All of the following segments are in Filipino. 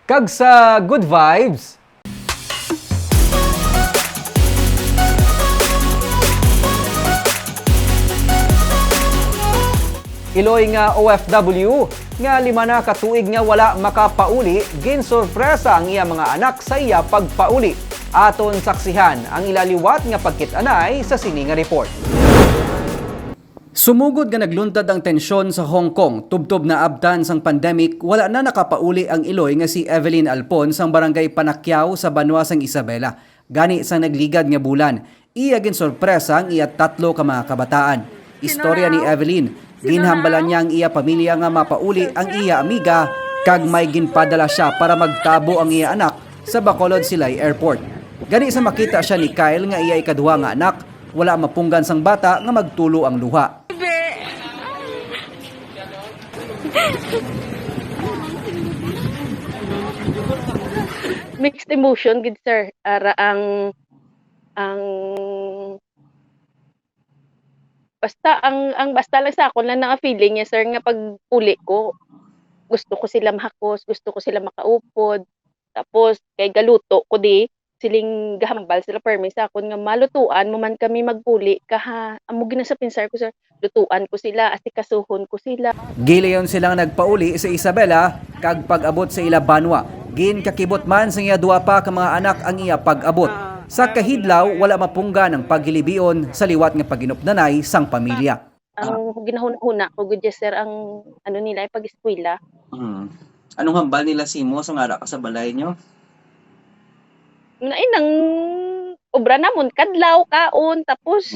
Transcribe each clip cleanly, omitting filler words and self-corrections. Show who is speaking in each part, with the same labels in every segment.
Speaker 1: Kag sa good vibes, Iloy nga OFW nga 5 na katuig nga wala makapauli, ginsurpresa ang iya mga anak sa iya pagpauli. Aton saksihan ang ilaliwat nga pagkit-anay sa sini nga report. Sumugod nga nagluntad ang tensyon sa Hong Kong, tubtob na abtan sang pandemic, wala na nakapauli ang Iloy nga si Evelyn Alpon sang barangay Panakyaw sa Banwa sang Isabela. Gani sa nagligad nga bulan, iya ginsurpresa ang iya 3 ka mga kabataan. Istorya ni Evelyn, ginhambalan niya ang iya pamilya nga mapauli ang iya amiga kag may ginpadala siya para magtabo ang iya anak sa Bacolod Silay Airport. Gani sa makita siya ni Kyle nga iya ikaduha nga anak, wala mapunggan sang bata nga magtulo ang luha.
Speaker 2: Mixed emotion gid sir, ara ang basta lang sa ako lang nga feeling niya sir nga pag uli ko gusto ko sila mahakos, gusto ko sila makaupod, tapos kay galuto ko di siling gahambal sila permi sa akon nga malutuan mo man kami magpuli kaha amo ginasapin sir ko sir, lutuan ko sila, asikasuhon ko sila.
Speaker 1: Gilayon silang nagpauli sa Isabela kag pag-abot sa ila Banwa. Gin kakibot man sa iya 2 pa ka mga anak ang iya pag-abot. Sa kahidlaw wala mapunggan ang paghilibion sa liwat nga paginupnanay sang pamilya.
Speaker 2: Ang ginahuna-huna ko gud sir ang ano nila ay pag-eskwela.
Speaker 3: Anong hambal nila simo sa ngara ka sa balay nyo?
Speaker 2: Nainang obra namon kadlaw kaon tapos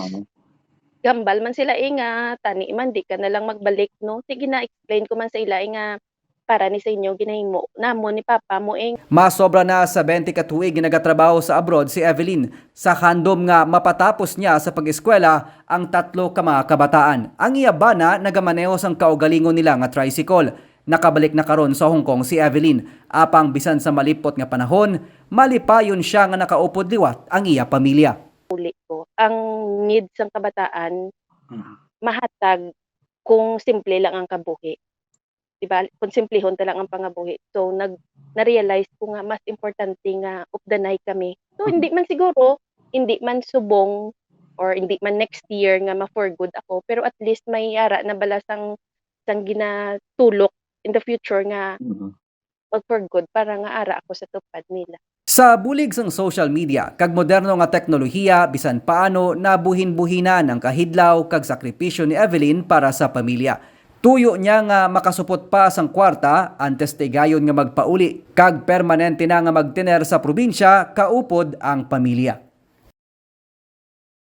Speaker 2: gambal man sila nga tani man di ka na lang magbalik no. Sige na explain ko man sa ila nga para ni sa inyo ginahimo namon ni papa mo
Speaker 1: Masobra na sa 20 ka tuig ginagatrabaho sa abroad si Evelyn sa handom nga mapatapos niya sa pag-eskwela ang 3 ka mga kabataan. Ang iya bana nagamaneho sang kaugalingon nila nga tricycle. Nakabalik na karon sa Hong Kong si Evelyn. Apang bisan sa malipot nga panahon, malipayon siya nga nakaupod liwat ang iya pamilya.
Speaker 2: Uli ko ang needs sang kabataan mahatag kung simple lang ang kabuhi. Diba? Kung simplehon ta lang ang pangabuhi. So na-realize ko nga mas importante nga updanay kami. So hindi man siguro, hindi man subong or hindi man next year nga ma-for good ako, pero at least may ara na bala sang ginatulok in the future nga mag-for good para nga ara ako sa tupad nila.
Speaker 1: Sa bulig sang social media, kag moderno nga teknolohiya, bisan paano nabuhin-buhinan ang kahidlaw kag sakripisyo ni Evelyn para sa pamilya. Tuyo niya nga makasupot pa sang kwarta antes tigayon nga magpauli, kag permanente na nga magtener sa probinsya, kaupod ang pamilya.